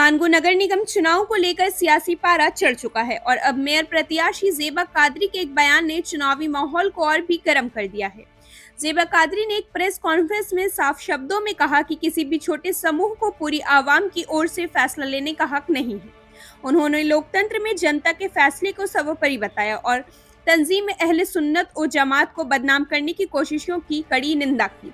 मानगो नगर निगम चुनाव को लेकर सियासी पारा चढ़ चुका है और अब मेयर प्रत्याशी ज़ेबा कादरी के एक बयान ने चुनावी माहौल को और भी गर्म कर दिया है। ज़ेबा कादरी ने एक प्रेस कॉन्फ्रेंस में साफ शब्दों में कहा कि किसी भी छोटे समूह को पूरी आवाम की ओर से फैसला लेने का हक नहीं है। उन्होंने लोकतंत्र में जनता के फैसले को सर्वोपरि बताया और तंजीम अहले सुन्नत और जमात को बदनाम करने की कोशिशों की कड़ी निंदा की।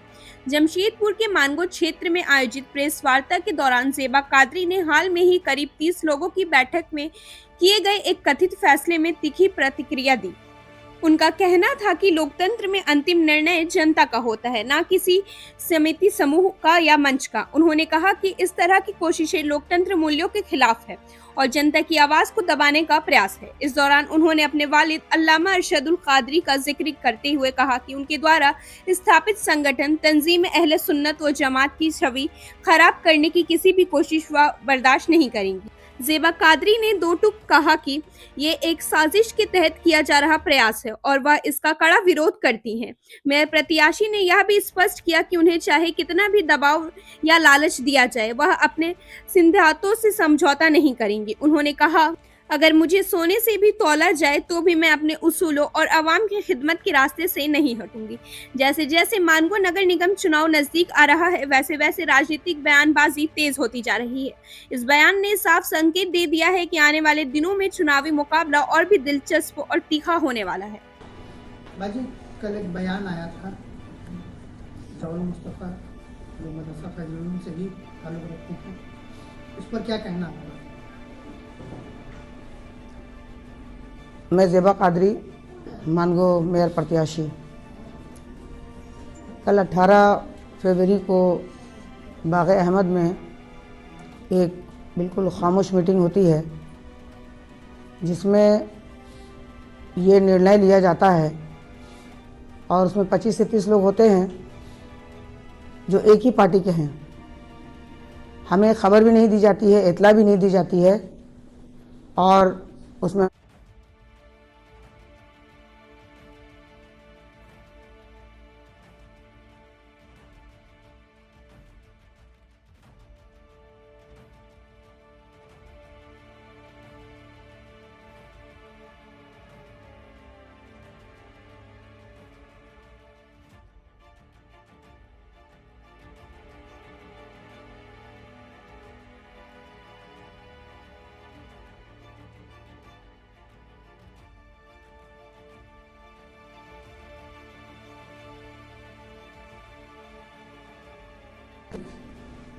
जमशेदपुर के मानगो क्षेत्र में आयोजित प्रेस वार्ता के दौरान ज़ेबा कादरी ने हाल में ही करीब 30 लोगों की बैठक में किए गए एक कथित फैसले में तीखी प्रतिक्रिया दी। उनका कहना था कि लोकतंत्र में अंतिम निर्णय जनता का होता है, ना किसी समिति समूह का या मंच का। उन्होंने कहा कि इस तरह की कोशिशें लोकतंत्र मूल्यों के खिलाफ है और जनता की आवाज को दबाने का प्रयास है। इस दौरान उन्होंने अपने वालिद अल्लामा अरशदुल कादरी का जिक्र करते हुए कहा कि उनके द्वारा स्थापित संगठन तंजीम अहले सुन्नत व जमात की छवि खराब करने की किसी भी कोशिश वह बर्दाश्त नहीं करेंगी। ज़ेबा कादरी ने दो टूक कहा कि ये एक साजिश के तहत किया जा रहा प्रयास है और वह इसका कड़ा विरोध करती हैं। मेयर प्रत्याशी ने यह भी स्पष्ट किया कि उन्हें चाहे कितना भी दबाव या लालच दिया जाए, वह अपने सिद्धांतों से समझौता नहीं करेंगे। उन्होंने कहा, अगर मुझे सोने से भी तौला जाए तो भी मैं अपने उसूलों और आवाम की खिदमत के रास्ते से नहीं हटूंगी। जैसे जैसे मानगो नगर निगम चुनाव नजदीक आ रहा है, वैसे वैसे राजनीतिक बयानबाजी तेज होती जा रही है। इस बयान ने साफ संकेत दे दिया है कि आने वाले दिनों में चुनावी मुकाबला और भी दिलचस्प और तीखा होने वाला है। बाजी, कल एक बयान आया था जवान मुस्तफा जो मदरसा फैजल से भी ताल्लुक रखते थे, उस पर क्या कहना है? मैं ज़ेबा कादरी, मानगो मेयर प्रत्याशी, कल 18 फरवरी को बाग़ अहमद में एक बिल्कुल खामोश मीटिंग होती है जिसमें ये निर्णय लिया जाता है और उसमें 25 से 30 लोग होते हैं जो एक ही पार्टी के हैं। हमें खबर भी नहीं दी जाती है, इतला भी नहीं दी जाती है और उसमें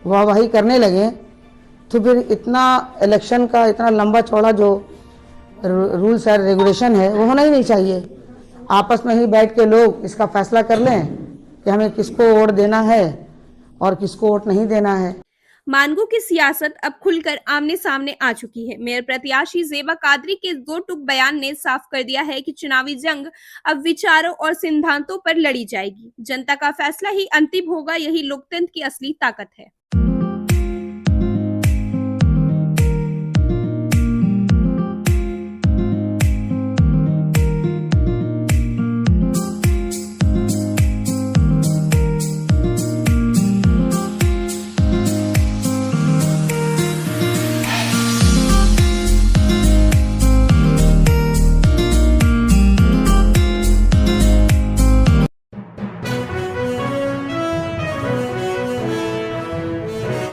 वाहवाही करने लगे तो फिर इतना इलेक्शन का इतना लंबा चौड़ा जो रूल्स एंड रेगुलेशन है वो होना ही नहीं चाहिए। आपस में ही बैठ के लोग इसका फैसला कर लें कि हमें किसको वोट देना है और किसको वोट नहीं देना है। मानगो की सियासत अब खुलकर आमने सामने आ चुकी है। मेयर प्रत्याशी ज़ेबा कादरी के दो टूक बयान ने साफ कर दिया है कि चुनावी जंग अब विचारों और सिद्धांतों पर लड़ी जाएगी। जनता का फैसला ही अंतिम होगा, यही लोकतंत्र की असली ताकत है।